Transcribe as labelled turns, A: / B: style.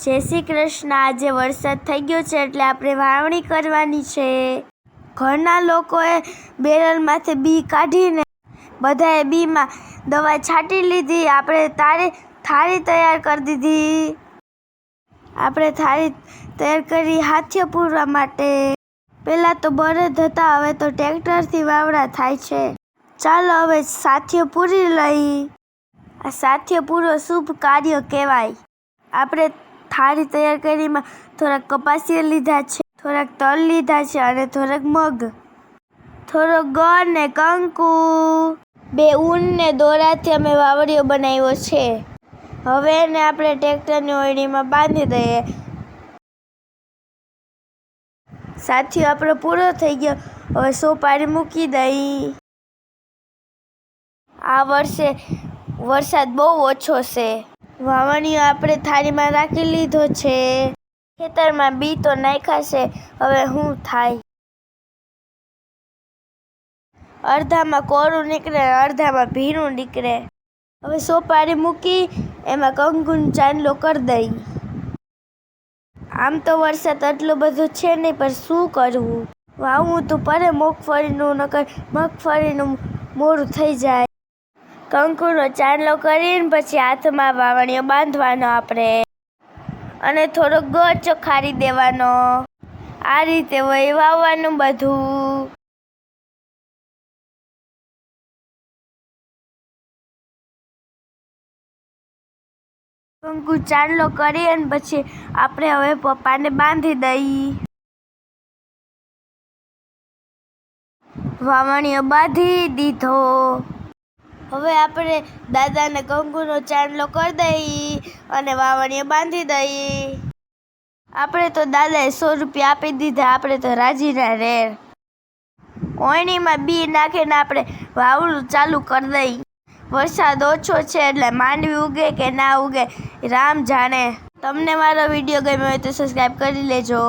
A: જય શ્રી કૃષ્ણ। આજે વરસાદ થઈ ગયો છે એટલે આપણે વાવણી કરવાની છે। ઘરના લોકોએ બેરલમાંથી બી કાઢીને બધાએ બીમાં દવા છાંટી લીધી। આપણે થાળી તૈયાર કરી દીધી। આપણે થાળી તૈયાર કરી હાથીઓ પૂરવા માટે। પહેલાં તો બળદ હતા, હવે તો ટ્રેક્ટરથી વાવણા થાય છે। ચાલો હવે સાથીઓ પૂરી લઈ। આ સાથીઓ પૂરો શુભ કાર્ય કહેવાય। આપણે થાળી તૈયાર કરીમાં થોડાક કપાસિયા લીધા છે, થોડાક તલ લીધા છે અને થોડાક મગ, થોડો ગળ ને કંકુ, 2 ઊન ને દોરાથી અમે વાવડીઓ બનાવ્યો છે। હવે એને આપણે ટ્રેક્ટરની ઓયડીમાં બાંધી દઈએ। સાથીઓ આપણો પૂરો થઈ ગયો। હવે સોપારી મૂકી દઈ। આ વર્ષે વરસાદ બહુ ઓછો છે। વાવણીઓ આપણે થાળીમાં રાખી લીધો છે। ખેતરમાં બી તો નાખ્યા છે, હવે શું થાય? અડધામાં કોરું નીકળે, અડધામાં ભીનું નીકળે। હવે સોપારી મૂકી એમાં કંકુનો ચાંદલો કરી દઈ। આમ તો વરસાદ એટલો બધો છે નહીં, પણ શું કરવું? વાવવું તો પડે મગફળીનું, નકર મગફળીનું મોડું થઈ જાય। કંકુનો ચાંદલો કરીને પછી હાથમાં વાવણીઓ બાંધવાનો આપણે, અને થોડો ગળ ચોખાડી દેવાનો। આ રીતે હોય વાવવાનું બધું। કંકુ ચાંદલો કરી અને પછી આપણે હવે પપ્પાને બાંધી દઈ। વાવણીઓ બાંધી દીધો। હવે આપણે દાદાને કંકુનો ચાંદલો કરી દઈ અને વાવણીઓ બાંધી દઈ। આપણે તો દાદાએ 100 રૂપિયા આપી દીધા। આપણે તો રાજીના રેર। ઓયણીમાં બી નાખીને આપણે વાવણું ચાલુ કરી દઈ। વરસાદ ઓછો છે એટલે માંડવી ઉગે કે ના ઉગે રામ જાણે। તમને મારો વિડીયો ગમ્યો હોય તો સબસ્ક્રાઈબ કરી લેજો।